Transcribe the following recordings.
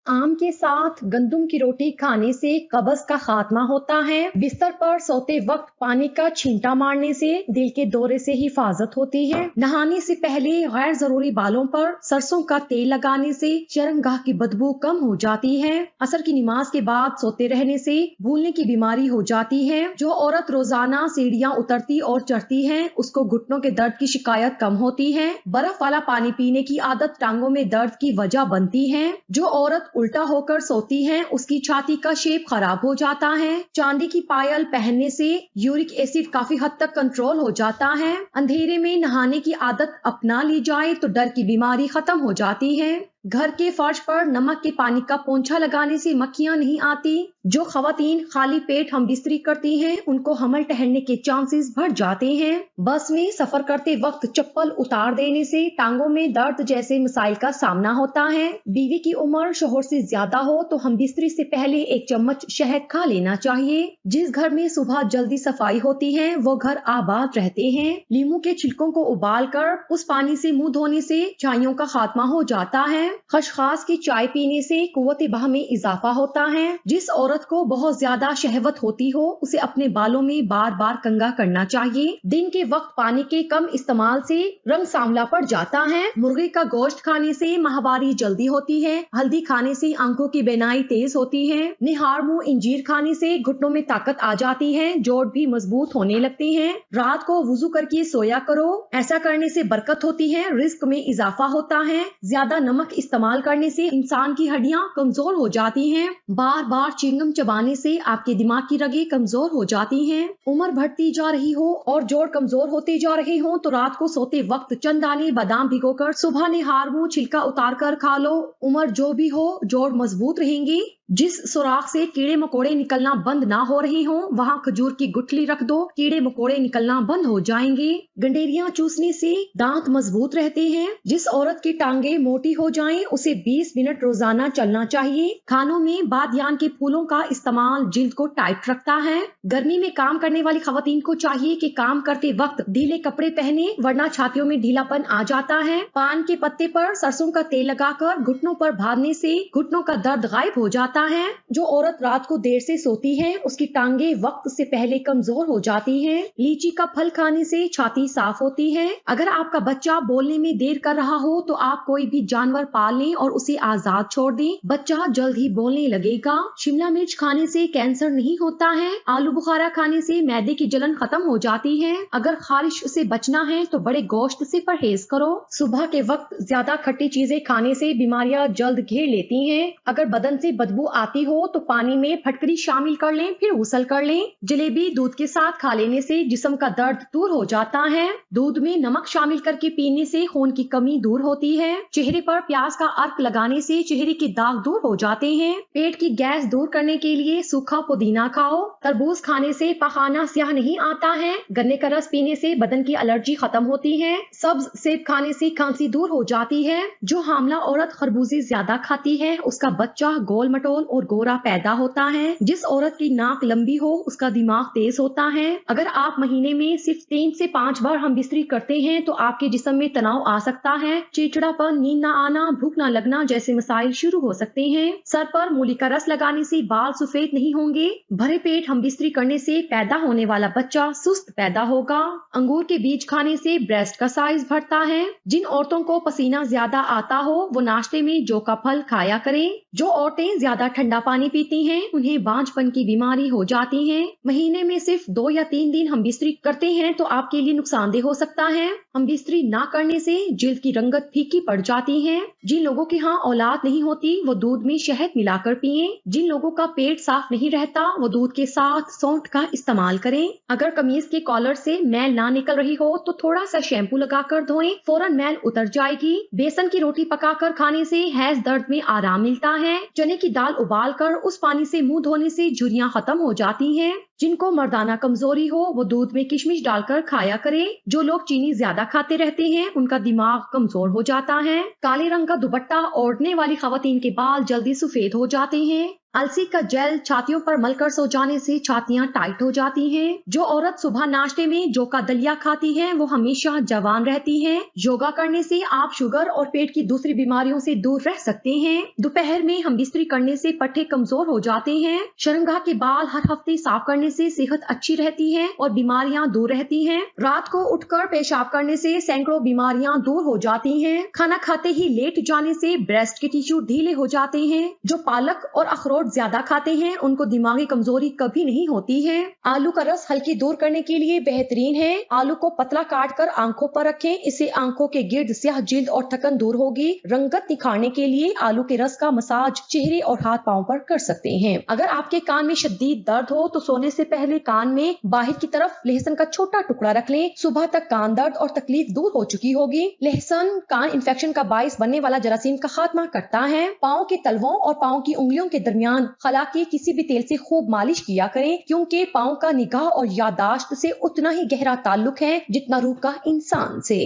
आम के साथ गंदम की रोटी खाने से कब्ज का खात्मा होता है। बिस्तर पर सोते वक्त पानी का छींटा मारने से दिल के दौरे से हिफाजत होती है। नहाने से पहले गैर जरूरी बालों पर सरसों का तेल लगाने से शर्मगाह की बदबू कम हो जाती है। असर की नमाज के बाद सोते रहने से भूलने की बीमारी हो जाती है। जो औरत रोजाना सीढ़ियाँ उतरती और चढ़ती है उसको घुटनों के दर्द की शिकायत कम होती है। बर्फ वाला पानी पीने की आदत टांगों में दर्द की वजह बनती है। जो औरत उल्टा होकर सोती है उसकी छाती का शेप खराब हो जाता है। चांदी की पायल पहनने से यूरिक एसिड काफी हद तक कंट्रोल हो जाता है। अंधेरे में नहाने की आदत अपना ली जाए तो डर की बीमारी खत्म हो जाती है। घर के फर्श पर नमक के पानी का पोंछा लगाने से मक्खियां नहीं आती। जो खवातीन खाली पेट हम बिस्तरी करती हैं उनको हमल ठहरने के चांसेस बढ़ जाते हैं। बस में सफर करते वक्त चप्पल उतार देने से टांगों में दर्द जैसे मसाइल का सामना होता है। बीवी की उम्र शोहर से ज्यादा हो तो हम बिस्तरी से पहले 1 चम्मच शहद खा लेना चाहिए। जिस घर में सुबह जल्दी सफाई होती है वो घर आबाद रहते हैं। लीमू के छिलकों को उबाल कर उस पानी से मुंह धोने से छाइयों का खात्मा हो जाता है। खसखस की चाय पीने से कुव्वत बाह में इजाफा होता है। जिस औरत को बहुत ज्यादा शहवत होती हो उसे अपने बालों में बार बार कंघा करना चाहिए। दिन के वक्त पानी के कम इस्तेमाल से रंग सांवला पड़ जाता है। मुर्गे का गोश्त खाने से माहवारी जल्दी होती है। हल्दी खाने से आंखों की बीनाई तेज होती है। निहार मुंह इंजीर खाने से घुटनों में ताकत आ जाती है। जोड़ भी मजबूत होने लगते हैं। रात को वुजू करके सोया करो, ऐसा करने से बरकत होती है, रिस्क में इजाफा होता है। ज्यादा नमक इस्तेमाल करने से इंसान की हड्डियां कमजोर हो जाती हैं। बार बार चिंगम चबाने से आपके दिमाग की रगें कमजोर हो जाती हैं। उम्र बढ़ती जा रही हो और जोड़ कमजोर होते जा रहे हो तो रात को सोते वक्त चंद दाने बादाम भिगोकर सुबह निहार मुंह छिलका उतार कर खा लो। उम्र जो भी हो जोड़ मजबूत रहेंगी। जिस सुराख से कीड़े मकोड़े निकलना बंद ना हो रहे हो वहाँ खजूर की गुठली रख दो, कीड़े मकोड़े निकलना बंद हो जाएंगे। गंडेरियां चूसने से दांत मजबूत रहते हैं। जिस औरत की टांगे मोटी हो जाएं उसे 20 मिनट रोजाना चलना चाहिए। खानों में बादयान के फूलों का इस्तेमाल जिल्द को टाइट रखता है। गर्मी में काम करने वाली खवातीन को चाहिए कि काम करते वक्त ढीले कपड़े पहने वरना छातियों में ढीलापन आ जाता है। पान के पत्ते पर सरसों का तेल लगाकर घुटनों पर भादने से घुटनों का दर्द गायब हो जाता है। जो औरत रात को देर से सोती है उसकी टांगे वक्त से पहले कमजोर हो जाती हैं। लीची का फल खाने से छाती साफ होती है। अगर आपका बच्चा बोलने में देर कर रहा हो तो आप कोई भी जानवर पाल लें और उसे आजाद छोड़ दें, बच्चा जल्द ही बोलने लगेगा। शिमला मिर्च खाने से कैंसर नहीं होता है। आलू बुखारा खाने से मैदे की जलन खत्म हो जाती है। अगर खारिश से बचना है तो बड़े गोश्त से परहेज करो। सुबह के वक्त ज्यादा खट्टी चीजें खाने से बीमारियां जल्द घेर लेती हैं। अगर बदन से बदबू आती हो तो पानी में फटकरी शामिल कर लें फिर गुसल कर लें। जलेबी दूध के साथ खा लेने से जिस्म का दर्द दूर हो जाता है। दूध में नमक शामिल करके पीने से खून की कमी दूर होती है। चेहरे पर प्याज का अर्क लगाने से चेहरे के दाग दूर हो जाते हैं। पेट की गैस दूर करने के लिए सूखा पुदीना खाओ। तरबूज खाने से पखाना स्याह नहीं आता है। गन्ने का रस पीने से बदन की एलर्जी खत्म होती है। सब्ज सेब खाने से खांसी दूर हो जाती है। जो हामला औरत खरबूजे ज्यादा खाती है उसका बच्चा गोल मटोल और गोरा पैदा होता है। जिस औरत की नाक लंबी हो उसका दिमाग तेज होता है। अगर आप महीने में सिर्फ 3 से 5 बार हम बिस्तरी करते हैं तो आपके जिस्म में तनाव आ सकता है। चिड़चिड़ापन, नींद न आना, भूख न लगना जैसे मसाइल शुरू हो सकते हैं। सर पर मूली का रस लगाने से बाल सफेद नहीं होंगे। भरे पेट हम बिस्तरी करने से पैदा होने वाला बच्चा सुस्त पैदा होगा। अंगूर के बीज खाने से ब्रेस्ट का साइज बढ़ता है। जिन औरतों को पसीना ज्यादा आता हो वो नाश्ते में जौ का फल खाया करें। जो औरतें ज्यादा ठंडा पानी पीती हैं उन्हें बांझपन की बीमारी हो जाती है। महीने में सिर्फ 2 या 3 दिन हम बिस्तरी करते हैं तो आपके लिए नुकसानदेह हो सकता है। हम बिस्तरी ना करने से जिल्द की रंगत फीकी पड़ जाती है। जिन लोगों के यहाँ औलाद नहीं होती वो दूध में शहद मिलाकर पिएं। जिन लोगों का पेट साफ नहीं रहता वो दूध के साथ सौंठ का इस्तेमाल करें। अगर कमीज के कॉलर से मैल ना निकल रही हो तो थोड़ा सा शैम्पू लगाकर धोएं, फौरन मैल उतर जाएगी। बेसन की रोटी पकाकर खाने से हैज दर्द में आराम मिलता है। चने की दाल उबाल कर उस पानी से मुंह धोने से झुर्रियां खत्म हो जाती हैं। जिनको मर्दाना कमजोरी हो वो दूध में किशमिश डालकर खाया करें। जो लोग चीनी ज्यादा खाते रहते हैं उनका दिमाग कमजोर हो जाता है। काले रंग का दुपट्टा ओढ़ने वाली खवातीन के बाल जल्दी सफेद हो जाते हैं। अलसी का जेल छातियों पर मलकर सो जाने से छातियां टाइट हो जाती हैं। जो औरत सुबह नाश्ते में जौ का दलिया खाती है वो हमेशा जवान रहती है। योगा करने से आप शुगर और पेट की दूसरी बीमारियों से दूर रह सकते हैं। दोपहर में हम बिस्तरी करने से पट्टे कमजोर हो जाते हैं। शर्मगाह के बाल हर हफ्ते साफ करने से सेहत अच्छी रहती है और बीमारियां दूर रहती हैं। रात को उठकर पेशाब करने से सैकड़ों बीमारियां दूर हो जाती हैं। खाना खाते ही लेट जाने से ब्रेस्ट के टिश्यू ढीले हो जाते हैं। जो पालक और अखरोट ज्यादा खाते हैं उनको दिमागी कमजोरी कभी नहीं होती है। आलू का रस हल्की दूर करने के लिए बेहतरीन है। आलू को पतला काट कर आंखों पर रखें, इससे आंखों के गिर्द स्याह जिल्द और थकन दूर होगी। रंगत निखारने के लिए आलू के रस का मसाज चेहरे और हाथ पांव पर कर सकते हैं। अगर आपके कान में शदीद दर्द हो तो सोने से पहले कान में बाहर की तरफ लहसुन का छोटा टुकड़ा रख लें। सुबह तक कान दर्द और तकलीफ दूर हो चुकी होगी। लहसुन कान इन्फेक्शन का बाइस बनने वाला जरासीम का खात्मा करता है। पाँव के तलवों और पाँव की उंगलियों के दरमियान खला के किसी भी तेल से खूब मालिश किया करें, क्योंकि पाँव का निगाह और यादाश्त से उतना ही गहरा ताल्लुक है जितना रूह का इंसान से।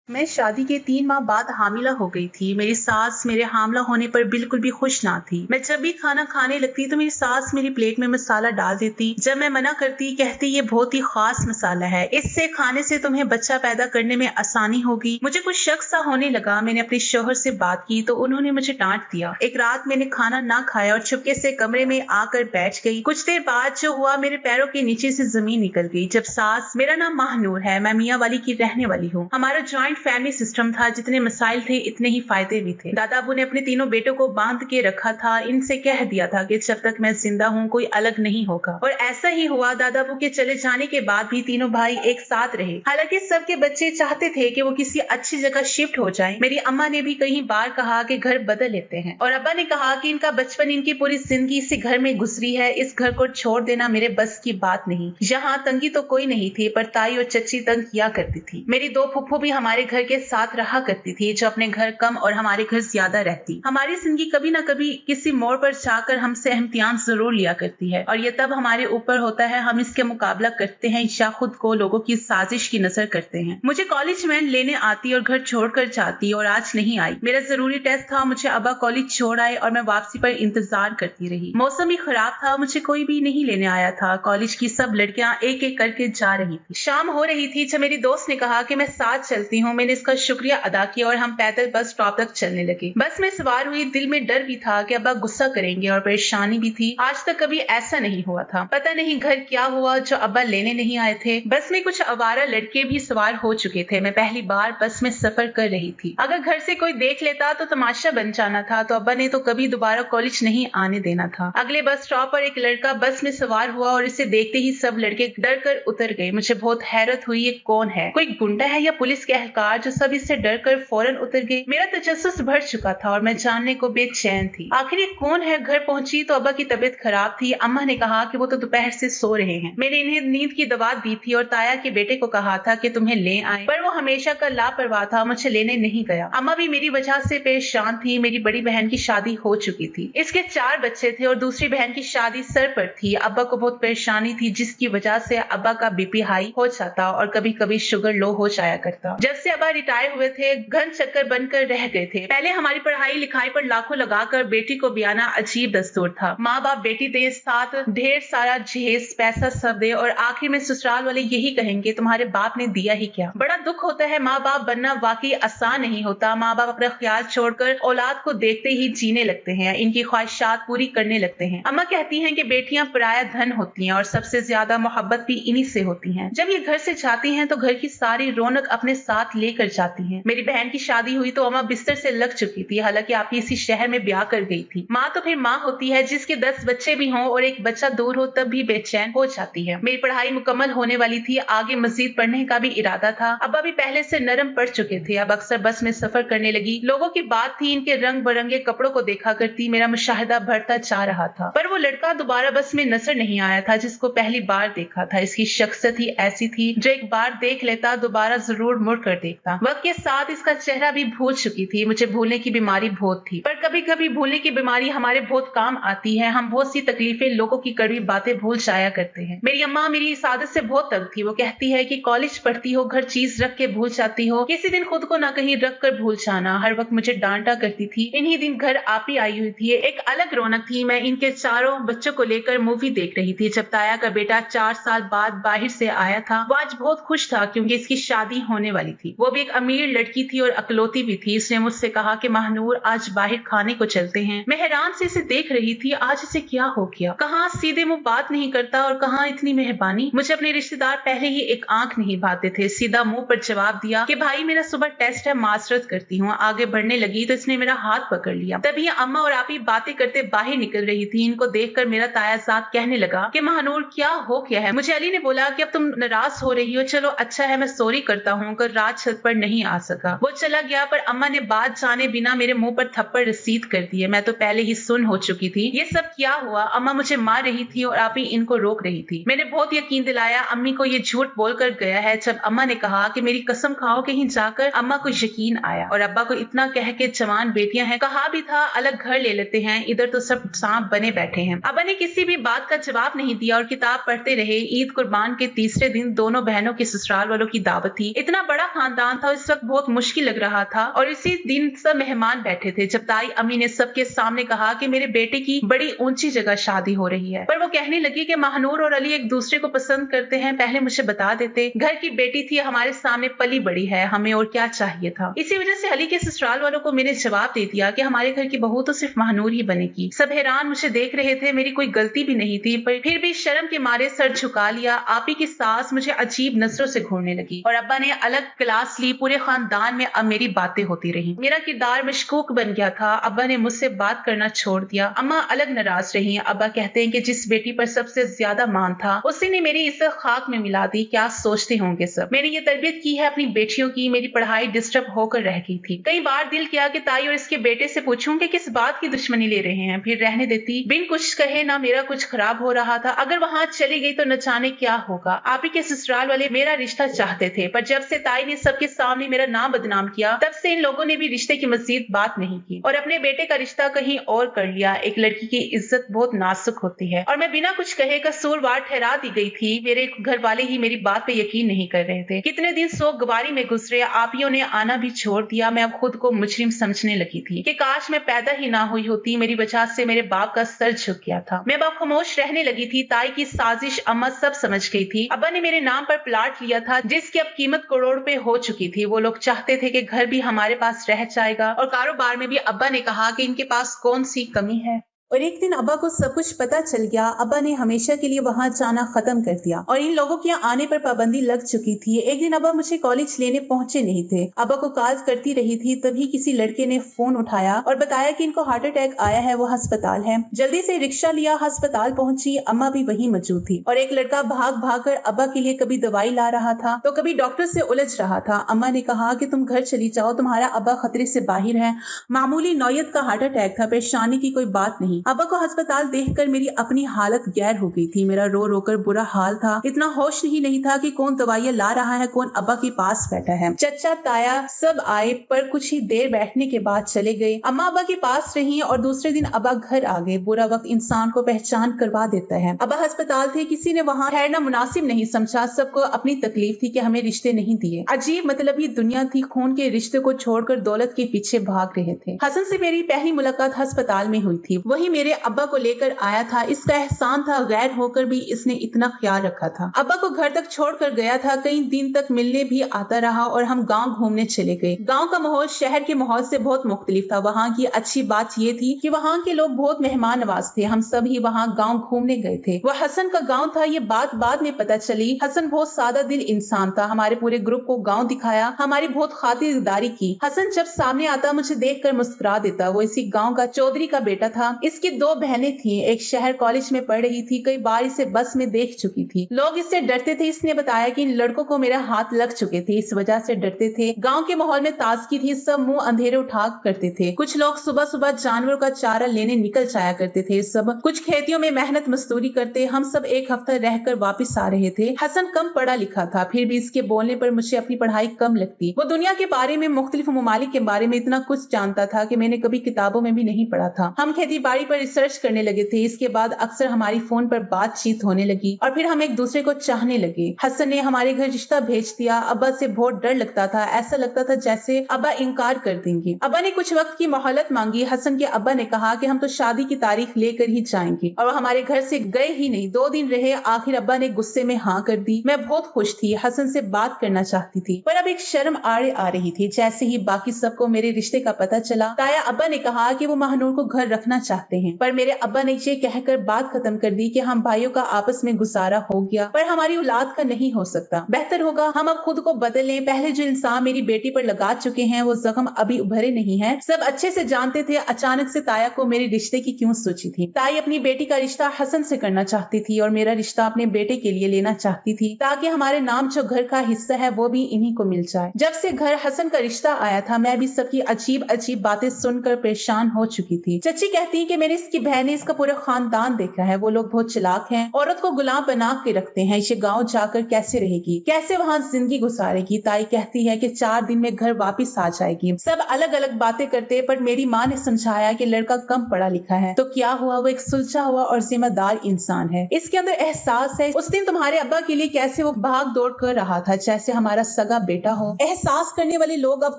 मैं शादी के 3 माह बाद हामिला हो गई थी। मेरी सास मेरे हामला होने पर बिल्कुल भी खुश ना थी। मैं जब भी खाना खाने लगती तो मेरी सास मेरी प्लेट में मसाला डाल देती। जब मैं मना करती कहती ये बहुत ही खास मसाला है, इससे खाने से तुम्हें बच्चा पैदा करने में आसानी होगी। मुझे कुछ शक सा होने लगा। मैंने अपने शौहर से बात की तो उन्होंने मुझे डांट दिया। एक रात मैंने खाना ना खाया और चुपके से कमरे में आकर बैठ गई। कुछ देर बाद जो हुआ, मेरे पैरों के नीचे से जमीन निकल गई। जब सास, मेरा नाम महानूर है, मैं मियाँ वाली की रहने वाली हूँ। हमारा जॉइंट फैमिली सिस्टम था। जितने मसाइल थे इतने ही फायदे भी थे। दादा अबू ने अपने तीनों बेटों को बांध के रखा था। इनसे कह दिया था कि जब तक मैं जिंदा हूँ कोई अलग नहीं होगा, और ऐसा ही हुआ। दादा अबू के चले जाने के बाद भी तीनों भाई एक साथ रहे। हालांकि सबके बच्चे चाहते थे कि वो किसी अच्छी जगह शिफ्ट हो जाएं। मेरी अम्मा ने भी कई बार कहा कि घर बदल लेते हैं, और अब्बा ने कहा कि इनका बचपन, इनकी पूरी जिंदगी इसी घर में गुजरी है, इस घर को छोड़ देना मेरे बस की बात नहीं। यहाँ तंगी तो कोई नहीं थी, पर ताई और चच्ची तंग किया करती थी। मेरी 2 फुफ्फो भी हमारे घर के साथ रहा करती थी, जो अपने घर कम और हमारे घर ज्यादा रहती। हमारी जिंदगी कभी ना कभी किसी मोड़ पर जाकर हमसे इम्तिहान जरूर लिया करती है, और ये तब हमारे ऊपर होता है हम इसके मुकाबला करते हैं या खुद को लोगों की साजिश की नजर करते हैं। मुझे कॉलेज में लेने आती और घर छोड़कर जाती, और आज नहीं आई। मेरा जरूरी टेस्ट था, मुझे अब्बा कॉलेज छोड़ आए और मैं वापसी पर इंतजार करती रही। मौसम भी खराब था, मुझे कोई भी नहीं लेने आया था। कॉलेज की सब लड़कियां एक एक करके जा रही थी। शाम हो रही थी जब मेरी दोस्त ने कहा कि मैं साथ चलती हूँ। मैंने इसका शुक्रिया अदा किया और हम पैदल बस स्टॉप तक चलने लगे। बस में सवार हुई, दिल में डर भी था कि अब्बा गुस्सा करेंगे, और परेशानी भी थी। आज तक कभी ऐसा नहीं हुआ था। पता नहीं घर क्या हुआ जो अब्बा लेने नहीं आए थे। बस में कुछ आवारा लड़के भी सवार हो चुके थे। मैं पहली बार बस में सफर कर रही थी। अगर घर से कोई देख लेता तो तमाशा बन जाना था, तो अब्बा ने तो कभी दोबारा कॉलेज नहीं आने देना था। अगले बस स्टॉप पर एक लड़का बस में सवार हुआ, और इसे देखते ही सब लड़के डर कर उतर गए। मुझे बहुत हैरत हुई, ये कौन है? कोई गुंडा है या पुलिस के एहलकार जो सब इससे डर कर फौरन उतर गए? मेरा तजस्सुस बढ़ चुका था और मैं जानने को बेचैन थी। आखिर ये कौन है? घर पहुंची तो अब्बा की तबीयत खराब थी। अम्मा ने कहा कि वो तो दोपहर से सो रहे हैं। मैंने इन्हें नींद की दवा दी थी और ताया के बेटे को कहा था कि तुम्हें ले आए, पर वो हमेशा का लापरवाह था, मुझे लेने नहीं गया। अम्मा भी मेरी वजह से परेशान थी। मेरी बड़ी बहन की शादी हो चुकी थी, इसके 4 बच्चे थे, और दूसरी बहन की शादी सर पर थी। अब्बा को बहुत परेशानी थी, जिसकी वजह से अब्बा का बीपी हाई हो जाता और कभी कभी शुगर लो हो जाया करता। जब से अब्बा रिटायर हुए थे घन चक्कर बनकर रह गए थे। पहले हमारी पढ़ाई लिखाई पर लाखों लगाकर बेटी को ब्याना अजीब दस्तूर था। माँ बाप बेटी दे साथ ढेर सारा जहेज पैसा सब दे, और आखिर में ससुराल वाले यही कहेंगे तुम्हारे बाप ने दिया ही क्या। बड़ा दुख होता है। माँ बाप बनना वाकई आसान नहीं होता। माँ बाप अपना ख्याल छोड़कर औलाद को देखते ही जीने लगते हैं, इनकी ख्वाहिशात पूरी करने लगते हैं। अम्मा कहती हैं कि बेटियां पराया धन होती हैं, और सबसे ज्यादा मोहब्बत भी इन्हीं से होती है। जब ये घर से जाती हैं तो घर की सारी रौनक अपने साथ लेकर जाती हैं। मेरी बहन की शादी हुई तो अम्मा बिस्तर से लग चुकी थी, हालांकि आप इसी शहर में ब्याह कर गई थी। माँ तो फिर माँ होती है, जिसके 10 बच्चे भी हों और एक बच्चा दूर हो तब भी बेचैन हो जाती है। मेरी पढ़ाई मुकम्मल होने वाली थी, आगे मजीद पढ़ने का भी इरादा था। अब्बा भी पहले से नरम पड़ चुके थे। अब अक्सर बस में सफर करने लगी। लोगों की बात थी, इनके रंग बिरंगे कपड़ों को देखा करती। मेरा मुशाहिदा बढ़ता जा रहा था, पर वो लड़का दोबारा बस में नजर नहीं आया था जिसको पहली बार देखा था। इसकी शख्सियत ही ऐसी थी जो एक बार देख लेता दोबारा जरूर मुड़ कर देखता। वक्त के साथ इसका चेहरा भी भूल चुकी थी। मुझे भूलने की बीमारी बहुत थी, पर कभी कभी भूलने की बीमारी हमारे बहुत काम आती है। हम बहुत सी तकलीफें, लोगों की कड़वी बातें भूल जाया करते हैं। मेरी अम्मा मेरी इस आदत से बहुत तंग थी। वो कहती है कि कॉलेज पढ़ती हो, घर चीज रख के भूल जाती हो, किसी दिन खुद को ना कहीं रख कर भूल जाना। हर वक्त मुझे डांटा करती थी। इन्हीं दिन घर आप ही आई हुई थी। एक अलग रौनक थी। मैं इनके चारों बच्चों को लेकर मूवी देख रही थी। जब ताया का बेटा 4 साल बाद बाहर से आया था, वो आज बहुत खुश था क्योंकि इसकी शादी होने वाली थी। वो भी एक अमीर लड़की थी और अकलौती भी थी। इसने मुझसे कहा कि महानूर आज बाहर खाने को चलते हैं। मैं हैरान से इसे देख रही थी। आज इसे क्या हो गया? कहाँ सीधे मुंह बात नहीं करता और कहाँ इतनी मेहरबानी। मुझे अपने रिश्तेदार पहले ही एक आंख नहीं भाते थे। सीधा मुंह पर जवाब दिया कि भाई मेरा सुबह टेस्ट है, माजरत करती हूँ। आगे बढ़ने लगी तो इसने मेरा हाथ पकड़ लिया। तभी अम्मा और आपी बातें करते बाहर निकल रही थी। इनको देखकर मेरा तायाजाद कहने लगा कि महानूर क्या हो गया है? मुझे अली ने बोला कि अब तुम नाराज हो रही हो, चलो अच्छा है मैं सॉरी करता हूँ, कल रात छत पर नहीं आ सका। वो चला गया, पर अम्मा ने बात जाने बिना मेरे मुंह पर थप्पड़ रसीद कर दिए। मैं तो पहले ही सुन हो चुकी थी। ये सब क्या हुआ? अम्मा मुझे मार रही थी और आप ही इनको रोक रही थी। मैंने बहुत यकीन दिलाया अम्मी को ये झूठ बोलकर गया है। जब अम्मा ने कहा कि मेरी कसम खाओ, कहीं जाकर अम्मा को यकीन आया और अब्बा को इतना कह के जवान बेटियां हैं, कहा भी था अलग घर ले लेते हैं, इधर तो सब सांप बने बैठे हैं। अब्बा ने किसी भी बात का जवाब नहीं दिया और किताब पढ़ते रहे। ईद कुर्बान के तीसरे दिन दोनों बहनों के ससुराल वालों की दावत थी। इतना बड़ा खानदान था, इस वक्त बहुत मुश्किल लग रहा था और इसी दिन सब मेहमान बैठे थे। जब ताई अम्मी ने सबके सामने कहा कि मेरे बेटे की बड़ी ऊंची जगह शादी हो रही है, पर वो कहने लगी कि महानूर और अली एक दूसरे को पसंद करते हैं, पहले मुझे बता देते। घर की बेटी थी, हमारे सामने पली बड़ी है, हमें और क्या चाहिए था। इसी वजह से अली के ससुराल वालों को मैंने जवाब दे दिया कि हमारे घर की बहू तो सिर्फ महानूर ही बनेगी। सब हैरान मुझे देख रहे थे। मेरी कोई गलती भी नहीं थी, पर फिर भी शर्म के मारे सर झुका लिया। आपी की सास मुझे अजीब नजरों से घूरने लगी और अब्बा ने अलग क्लास ली। पूरे खानदान में अब मेरी बातें होती रही। मेरा किरदार मशकूक बन गया था। अब्बा ने मुझसे बात करना छोड़ दिया। अम्मा अलग नाराज रही। अब्बा कहते हैं कि जिस बेटी पर सबसे ज्यादा मान था, उसी ने मेरी इज्जत खाक में मिला दी। क्या सोचते होंगे सब? मैंने ये तरबियत की है अपनी बेटियों की। मेरी पढ़ाई डिस्टर्ब होकर रह गई थी। कई बार दिल किया कि ताई और इसके बेटे से पूछूं कि किस बात की दुश्मनी ले रहे हैं, फिर रहने देती। बिन कुछ कहे ना मेरा कुछ खराब हो रहा था। अगर वहां चली गई तो न जाने क्या होगा। आप ही के ससुराल वाले मेरा रिश्ता चाहते थे, पर जब से ताई ने सबके सामने मेरा नाम बदनाम किया, तब से इन लोगों ने भी रिश्ते की मजीद बात नहीं की और अपने बेटे का रिश्ता कहीं और कर लिया। एक लड़की की इज्जत बहुत नाजुक होती है और मैं बिना कुछ कहे कसूरवार ठहरा दी गई थी। मेरे घर वाले ही मेरी बात पे यकीन नहीं कर रहे थे। कितने दिन सोग गवारी में गुजरे। आपियों ने आना भी छोड़ दिया। मैं अब खुद को मुजरिम समझने लगी थी कि काश मैं पैदा ही ना हुई होती। मेरी वजह से मेरे बाप का सर झुक गया था। मैं अब खामोश रहने लगी थी। ताई की साजिश अम्मा सब समझ गई थी। अब्बा ने मेरे नाम पर प्लाट लिया था जिसकी अब कीमत करोड़ रुपए हो चुकी थी। वो लोग चाहते थे कि घर भी हमारे पास रह जाएगा और कारोबार में भी अब्बा ने कहा कि इनके पास कौन सी कमी है। और एक दिन अब्बा को सब कुछ पता चल गया। अब्बा ने हमेशा के लिए वहां जाना खत्म कर दिया और इन लोगों के आने पर पाबंदी लग चुकी थी। एक दिन अब्बा मुझे कॉलेज लेने पहुंचे नहीं थे। अब्बा को कॉल करती रही थी, तभी किसी लड़के ने फोन उठाया और बताया कि इनको हार्ट अटैक आया है, वो अस्पताल है। जल्दी से रिक्शा लिया, अस्पताल पहुंची। अम्मा भी वहीं मौजूद थी और एक लड़का भाग भाग कर अब्बा के लिए कभी दवाई ला रहा था तो कभी डॉक्टर से उलझ रहा था। अम्मा ने कहा कि तुम घर चली जाओ, तुम्हारा अब्बा खतरे से बाहर है। मामूली नौयत का हार्ट अटैक था, परेशानी की कोई बात नहीं। अब्बा को अस्पताल देखकर मेरी अपनी हालत गैर हो गई थी। मेरा रो रो कर बुरा हाल था। इतना होश ही नहीं था कि कौन दवाइयां ला रहा है, कौन अब्बा के पास बैठा है। चचा ताया सब आए, पर कुछ ही देर बैठने के बाद चले गए। अम्मा अब्बा के पास रही और दूसरे दिन अब्बा घर आ गए। बुरा वक्त इंसान को पहचान करवा देता है। अब्बा अस्पताल थे, किसी ने वहाँ ठहरना मुनासिब नहीं समझा। सबको अपनी तकलीफ थी कि हमें रिश्ते नहीं दिए। अजीब मतलबी दुनिया थी। खून के रिश्ते को छोड़कर दौलत के पीछे भाग रहे थे। हसन से मेरी पहली मुलाकात अस्पताल में हुई थी। वही मेरे अब्बा को लेकर आया था। इसका एहसान था, गैर होकर भी इसने इतना ख्याल रखा था। अब्बा को घर तक छोड़कर गया था। कई दिन तक मिलने भी आता रहा और हम गांव घूमने चले गए। गांव का माहौल शहर के माहौल से बहुत मुख्तलिफ था। वहाँ की अच्छी बात ये थी कि वहाँ के लोग बहुत मेहमान नवाज थे। हम सब ही वहाँ गांव घूमने गए थे। वह हसन का गांव था, ये बात बाद में पता चली। हसन बहुत सादा दिल इंसान था। हमारे पूरे ग्रुप को गांव दिखाया, हमारी बहुत खातिरदारी की। हसन जब सामने आता मुझे देखकर मुस्कुरा देता। वो इसी गांव का चौधरी का बेटा था। इस इसकी 2 बहनें थी। एक शहर कॉलेज में पढ़ रही थी, कई बार इसे बस में देख चुकी थी। लोग इससे डरते थे। इसने बताया कि इन लड़कों को मेरा हाथ लग चुके थे, इस वजह से डरते थे। गाँव के माहौल में ताजगी थी, सब मुंह अंधेरे उठा करते थे। कुछ लोग सुबह सुबह जानवरों का चारा लेने निकल जाया करते थे। सब कुछ खेतियों में मेहनत मजदूरी करते। हम सब एक हफ्ता रहकर वापस आ रहे थे। हसन कम पढ़ा लिखा था, फिर भी इसके बोलने पर मुझे अपनी पढ़ाई कम लगती। वो दुनिया के बारे में, मुख्तलिफ ममालिक के बारे में इतना कुछ जानता था कि मैंने कभी किताबों में भी नहीं पढ़ा था। हम खेती बाड़ी पर रिसर्च करने लगे थे। इसके बाद अक्सर हमारी फोन पर बातचीत होने लगी और फिर हम एक दूसरे को चाहने लगे। हसन ने हमारे घर रिश्ता भेज दिया। अब्बा से बहुत डर लगता था, ऐसा लगता था जैसे अब्बा इनकार कर देंगे। अब्बा ने कुछ वक्त की मोहलत मांगी। हसन के अब्बा ने कहा कि हम तो शादी की तारीख लेकर ही जाएंगे, और वो हमारे घर से गए ही नहीं। 2 दिन रहे, आखिर अब्बा ने गुस्से में हाँ कर दी। मैं बहुत खुश थी, हसन से बात करना चाहती थी, पर अब एक शर्म आड़े आ रही थी। जैसे ही बाकी सबको मेरे रिश्ते का पता चला, ताया अब्बा ने कहा कि वो महानूर को घर रखना चाहते हैं, पर मेरे अब्बा ने ये कहकर बात खत्म कर दी कि हम भाइयों का आपस में गुजारा हो गया, पर हमारी औलाद का नहीं हो सकता। बेहतर होगा हम अब खुद को बदल लें। पहले जो इंसान मेरी बेटी पर लगा चुके हैं, वो जख्म अभी उभरे नहीं है। सब अच्छे से जानते थे अचानक से ताया को मेरे रिश्ते की क्यों सोची थी। ताई अपनी बेटी का रिश्ता हसन से करना चाहती थी और मेरा रिश्ता अपने बेटे के लिए लेना चाहती थी, ताकि हमारे नाम जो घर का हिस्सा है वो भी इन्हीं को मिल जाए। जब से घर हसन का रिश्ता आया था, मैं भी सबकी अजीब अजीब बातें सुनकर परेशान हो चुकी थी। चची कहती है कि मेरी इसकी बहन ने इसका पूरा खानदान देखा है, वो लोग बहुत चालाक हैं, औरत को गुलाम बना के रखते हैं। इसे गाँव जाकर कैसे रहेगी, कैसे वहाँ जिंदगी गुजारेगी। ताई कहती है कि 4 दिन में घर वापिस आ जाएगी। सब अलग अलग बातें करते, पर मेरी माँ ने समझाया कि लड़का कम पढ़ा लिखा है तो क्या हुआ, वो एक सुलझा हुआ और जिम्मेदार इंसान है। इसके अंदर एहसास है। उस दिन तुम्हारे अब्बा के लिए कैसे वो भाग दौड़ कर रहा था, जैसे हमारा सगा बेटा हो। एहसास करने वाले लोग अब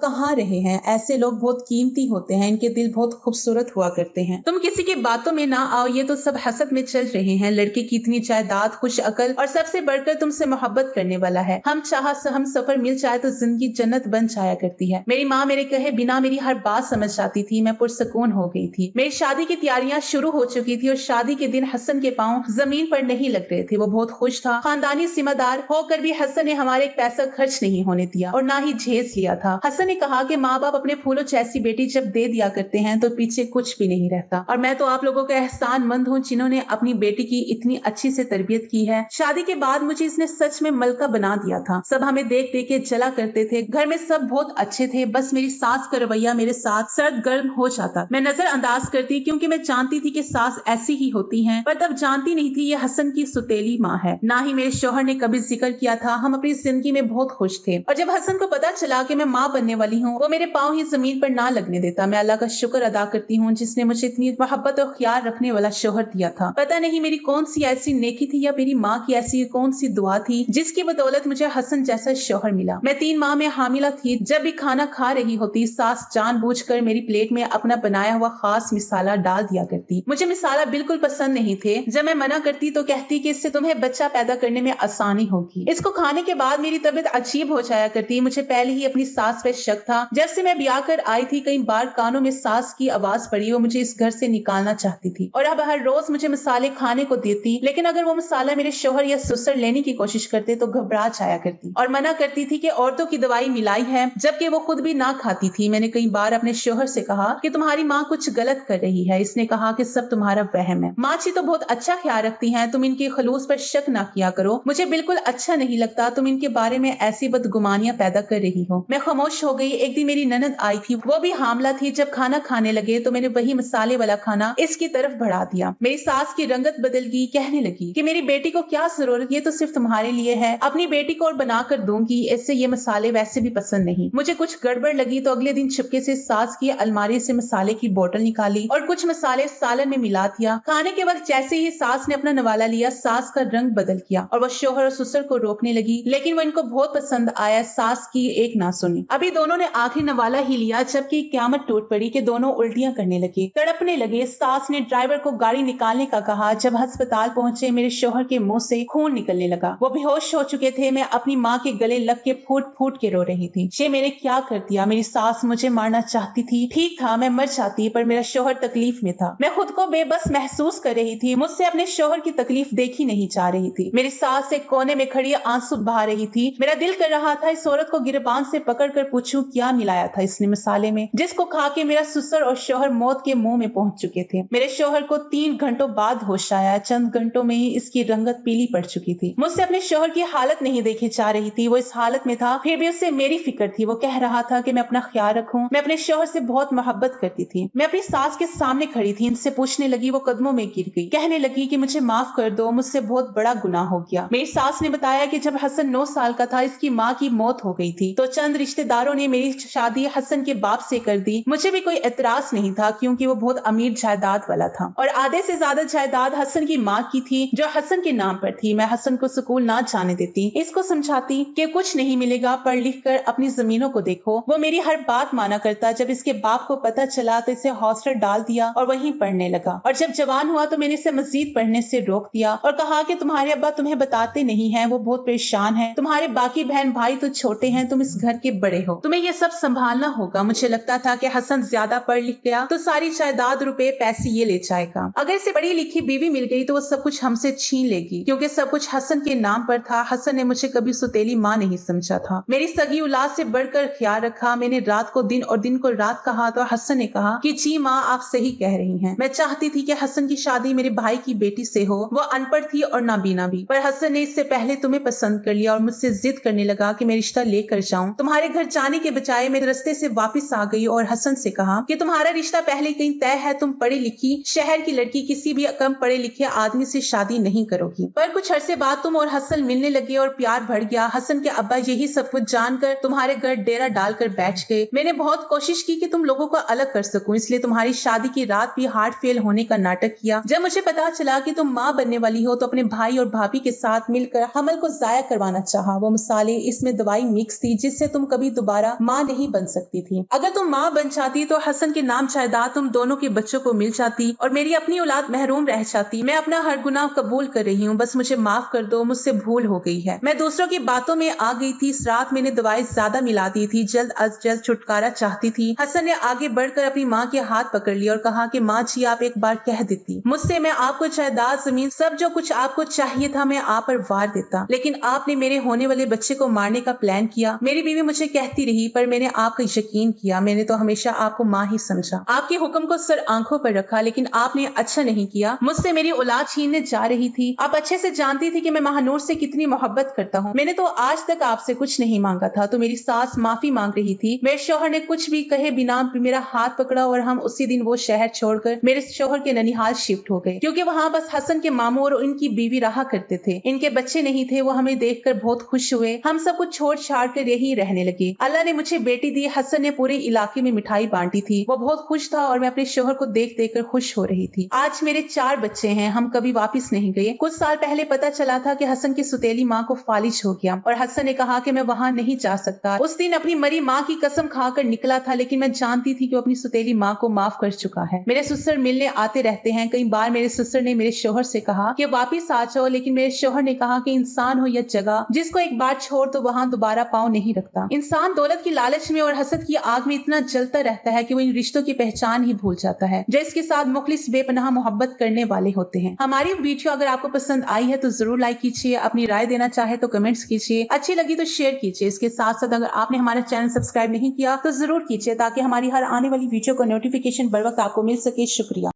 कहाँ रहे हैं। ऐसे लोग बहुत कीमती होते हैं, इनके दिल बहुत खूबसूरत हुआ करते हैं। तुम किसी की बातों में ना आओ, ये तो सब हसद में चल रहे हैं। लड़के की इतनी जायदाद, खुश अकल और सबसे बढ़कर तुमसे मोहब्बत करने वाला है। हम हम सफर मिल जाए तो जिंदगी जन्नत बन जाया करती है। मेरी माँ मेरे कहे बिना मेरी हर बात समझ जाती थी। मैं पुरसकून हो गई थी। मेरी शादी की तैयारियां शुरू हो चुकी थी और शादी के दिन हसन के पांव जमीन पर नहीं लग रहे थे। वो बहुत खुश था। खानदानी जिम्मेदार होकर भी हसन ने हमारे एक पैसा खर्च नहीं होने दिया और ना ही झेस लिया था। हसन ने कहा कि माँ बाप अपने फूलों जैसी बेटी जब दे दिया करते हैं तो पीछे कुछ भी नहीं रहता, और मैं तो आप लोगों का एहसान मंद हूँ जिन्होंने अपनी बेटी की इतनी अच्छी से तरबियत की है। शादी के बाद मुझे इसने सच में मलका बना दिया था। सब हमें देख देख के जला करते थे। घर में सब बहुत अच्छे थे, बस मेरी सास का रवैया मेरे साथ सर्द गर्म हो जाता। मैं नजरअंदाज करती क्योंकि मैं जानती थी कि सास ऐसी ही होती हैं, पर तब जानती नहीं थी ये हसन की सुतेली माँ है। ना ही मेरे शौहर ने कभी जिक्र किया था। हम अपनी जिंदगी में बहुत खुश थे, और जब हसन को पता चला कि मैं माँ बनने वाली हूँ, वो मेरे पाँव ही जमीन पर ना लगने देता। मैं अल्लाह का शुक्र अदा करती हूँ जिसने मुझे इतनी मोहब्बत और ख्याल रखने वाला शौहर दिया था। पता नहीं मेरी कौन सी ऐसी नेकी थी या मेरी माँ की ऐसी कौन सी दुआ थी जिसकी बदौलत मुझे हसन जैसा शौहर मिला। मैं 3 माह में हामिला थी। जब भी खाना खा रही होती, सास जानबूझकर मेरी प्लेट में अपना बनाया हुआ खास मिसाला डाल दिया करती। मुझे मिसाला बिल्कुल पसंद नहीं थे। जब मैं मना करती तो कहती कि इससे तुम्हें बच्चा पैदा करने में आसानी होगी। इसको खाने के बाद मेरी तबीयत अजीब हो जाया करती। मुझे पहले ही अपनी सास पे शक था। जब से मैं ब्याह कर आई थी, कई बार कानों में सास की आवाज पड़ी। वो मुझे इस घर से निकालना चाहती थी और अब हर रोज मुझे मसाले खाने को देती, लेकिन अगर वो मसाला मेरे शौहर या ससुर लेने की कोशिश करते तो घबरा जाया करती और मना करती थी कि औरतों की दवाई मिलाई है, जबकि वो खुद भी ना खाती थी। मैंने कई बार अपने शौहर से कहा कि तुम्हारी माँ कुछ गलत कर रही है। इसने कहा कि सब तुम्हारा वहम है। माँ जी तो बहुत अच्छा ख्याल रखती हैं, तुम इनके खलूस पर शक ना किया करो। मुझे बिल्कुल अच्छा नहीं लगता तुम इनके बारे में ऐसी बदगुमानियां पैदा कर रही हो। मैं खामोश हो गई। एक दिन मेरी ननद आई थी, वो भी हामला थी। जब खाना खाने लगे तो मैंने वही मसाले वाला खाना इसकी तरफ बढ़ा दिया। मेरी सास की रंगत बदल गई। कहने लगी कि मेरी बेटी को क्या जरूरत, ये तो सिर्फ तुम्हारे लिए है, अपनी बेटी को और बना कर दूंगी। इससे ये मसाले वैसे भी पसंद नहीं। मुझे कुछ गड़बड़ लगी तो अगले दिन चुपके से सास की अलमारी से मसाले की बोतल निकाली और कुछ मसाले सालन में मिला दिया। खाने के वक्त जैसे ही सास ने अपना नवाला लिया, सास का रंग बदल गया और वो शौहर और ससुर को रोकने लगी, लेकिन वो इनको बहुत पसंद आया। सास की एक ना सुनी। अभी दोनों ने आखिरी नवाला ही लिया, जबकि क्यामत टूट पड़ी कि दोनों उल्टियां करने लगे, तड़पने लगे। सास ने ड्राइवर को गाड़ी निकालने का कहा। जब अस्पताल पहुंचे, मेरे शौहर के मुंह से खून निकलने लगा। वो बेहोश हो चुके थे। मैं अपनी माँ के गले लग के फूट फूट के रो रही थी। ये मैंने क्या कर दिया? मेरी सास मुझे मारना चाहती थी। ठीक था, मैं मर जाती, पर मेरा शौहर तकलीफ में था। मैं खुद को बेबस महसूस कर रही थी। मुझसे अपने शौहर की तकलीफ देखी नहीं जा रही थी। मेरी सास एक कोने में खड़ी आंसू बहा रही थी। मेरा दिल कर रहा था इस औरत को गिरबान से पकड़ कर पूछूं क्या मिलाया था इसने मसाले में, जिसको खा के मेरा ससुर और शौहर मौत के मुंह में पहुंच चुके थे। मेरे शौहर को 3 घंटों बाद होश आया। चंद घंटों में ही इसकी रंगत पीली पड़ चुकी थी। मुझसे अपने शौहर की हालत नहीं देखी जा रही थी। वो इस हालत में था, फिर भी उससे मेरी फिक्र थी। वो कह रहा था कि मैं अपना ख्याल रखूं। मैं अपने शौहर से बहुत मोहब्बत करती थी। मैं अपनी सास के सामने खड़ी थी, इनसे पूछने लगी। वो कदमों में गिर गई, कहने लगी कि मुझे माफ कर दो, मुझसे बहुत बड़ा गुनाह हो गया। मेरी सास ने बताया कि जब हसन 9 साल का था, इसकी माँ की मौत हो गई थी, तो चंद रिश्तेदारों ने मेरी शादी हसन के बाप से कर दी। मुझे भी कोई एतराज नहीं था, क्योंकि वो बहुत अमीर जायदाद वाला था और आधे से ज्यादा जायदाद हसन की माँ की थी, जो हसन के नाम पर थी। मैं हसन को स्कूल ना जाने देती, इसको समझाती कि कुछ नहीं मिलेगा, पढ़ लिख कर अपनी जमीनों को देखो। वो मेरी हर बात माना करता। जब इसके बाप को पता चला तो इसे हॉस्टल डाल दिया और वहीं पढ़ने लगा। और जब जवान हुआ तो मैंने इसे मजीद पढ़ने से रोक दिया और कहा कि तुम्हारे अब्बा तुम्हें बताते नहीं हैं, वो बहुत परेशान है। तुम्हारे बाकी बहन भाई तो छोटे हैं, तुम इस घर के बड़े हो, तुम्हें ये सब संभालना होगा। मुझे लगता था कि हसन ज्यादा पढ़ लिख गया तो सारी जायदाद, रुपए, पैसे ये ले जाएगा। अगर इसे पढ़ी लिखी बीवी मिल गई तो वो सब कुछ हमसे छीन लेगी, क्योंकि सब कुछ हसन के नाम पर था। हसन ने मुझे कभी सुतेली माँ नहीं समझा था। मेरी सगी औलाद से बढ़कर ख्याल रखा। मैंने रात को दिन और दिन को रात कहा तो हसन ने कहा कि जी माँ, आप सही कह रही हैं। मैं चाहती थी कि हसन की शादी मेरे भाई की बेटी से हो। वो अनपढ़ थी और नाबीना भी, पर हसन ने इससे पहले तुम्हें पसंद कर लिया और मुझसे जिद करने लगा कि मैं रिश्ता लेकर जाऊं। तुम्हारे घर जाने के बजाय मेरे रास्ते से वापस आ गई और हसन से कहा कि तुम्हारा रिश्ता पहले कहीं तय है, तुम पढ़ी लिखी शहर की लड़की किसी भी कम पढ़े लिखे आदमी से शादी नहीं करोगी। पर कुछ अरसे बाद तुम और हसन मिलने लगे और प्यार बढ़ गया। हसन के अब्बा यही सब कुछ जानकर तुम्हारे घर डेरा डालकर बैठ गए। मैंने बहुत कोशिश की कि तुम लोगों को अलग कर सकूं, इसलिए तुम्हारी शादी की रात भी हार्ट फेल होने का नाटक किया। जब मुझे पता चला कि तुम माँ बनने वाली हो तो अपने भाई और भाभी के साथ मिलकर हमल को जाया करवाना चाहा। वो मिसालें, इसमें दवाई मिक्स थी जिससे तुम कभी दोबारा माँ नहीं बन सकती थी। अगर तुम माँ बन जाती तो हसन के नाम जायदाद तुम दोनों के बच्चों को मिल जाती और मेरी अपनी औलाद महरूम रह जाती। मैं अपना हर गुनाह कबूल कर रही हूँ, बस मुझे माफ कर दो, मुझसे भूल हो गई है। मैं दूसरों की बातों में आ गई थी। इस रात मैंने दवाई ज्यादा मिला दी थी, जल्द अज जल्द छुटकारा चाहती थी। हसन ने आगे बढ़कर अपनी माँ के हाथ पकड़ लिया और कहा कि माँ जी, आप एक बार कह देती मुझसे, मैं आपको जायदाद, जमीन, सब जो कुछ आपको चाहिए था मैं आप पर वार देता, लेकिन आपने मेरे होने वाले बच्चे को मारने का प्लान किया। मेरी बीवी मुझे कहती रही, पर मैंने आपका यकीन किया। मैंने तो हमेशा आपको माँ ही समझा, आपके हुक्म को सर आंखों पर रखा, लेकिन आपने अच्छा नहीं किया। मुझसे मेरी औलाद छीनने जा रही थी। आप अच्छे से जानती थी कि मैं महानूर से कितनी मोहब्बत करता हूँ। मैंने तो आज तक आपसे कुछ नहीं मांगा था, तो मेरी सास माफी मांग रही थी। मेरे शौहर ने कुछ भी कहे बिना मेरा हाथ पकड़ा और हम उसी दिन वो शहर छोड़कर मेरे शौहर के ननिहाल शिफ्ट हो गए, क्योंकि वहाँ बस हसन के मामू और उनकी बीवी रहा करते थे। इनके बच्चे नहीं थे। वो हमें देखकर बहुत खुश हुए। हम सब कुछ छोड़ छाड़ कर यही रहने लगे। अल्लाह ने मुझे बेटी दी। हसन ने पूरे इलाके में मिठाई बांटी थी। वो बहुत खुश था और मैं अपने शौहर को देख देख कर खुश हो रही थी। आज मेरे 4 बच्चे हैं। हम कभी वापिस नहीं गए। कुछ साल पहले पता चला था कि हसन की सुतेली माँ को फालिज हो गया और हसन ने कहा कि मैं वहाँ नहीं जा सकता। उस दिन अपनी मरी माँ की कसम खाकर निकला था, लेकिन मैं जानती थी कि वो अपनी सुतेली माँ को माफ कर चुका है। मेरे ससुर मिलने आते रहते हैं। कई बार मेरे ससुर ने मेरे शौहर से कहा कि वापिस आ जाओ, लेकिन मेरे शौहर ने कहा कि इंसान हो या जगह, जिसको एक बार छोड़ तो वहाँ दोबारा पाँव नहीं रखता। इंसान दौलत की लालच में और हसद की आग में इतना जलता रहता है कि वो इन रिश्तों की पहचान ही भूल जाता है, जो इसके साथ मुखलिस बेपनाह मोहब्बत करने वाले होते हैं। हमारी वीडियो अगर आपको पसंद आई है तो जरूर लाइक कीजिए। अपनी राय देना चाहे तो कमेंट्स कीजिए। अच्छी लगी तो शेयर कीजिए। इसके साथ साथ अगर आपने हमारा चैनल सब्सक्राइब नहीं किया तो जरूर कीजिए, ताकि हमारी हर आने वाली वीडियो का नोटिफिकेशन बर वक्त आपको मिल सके। शुक्रिया।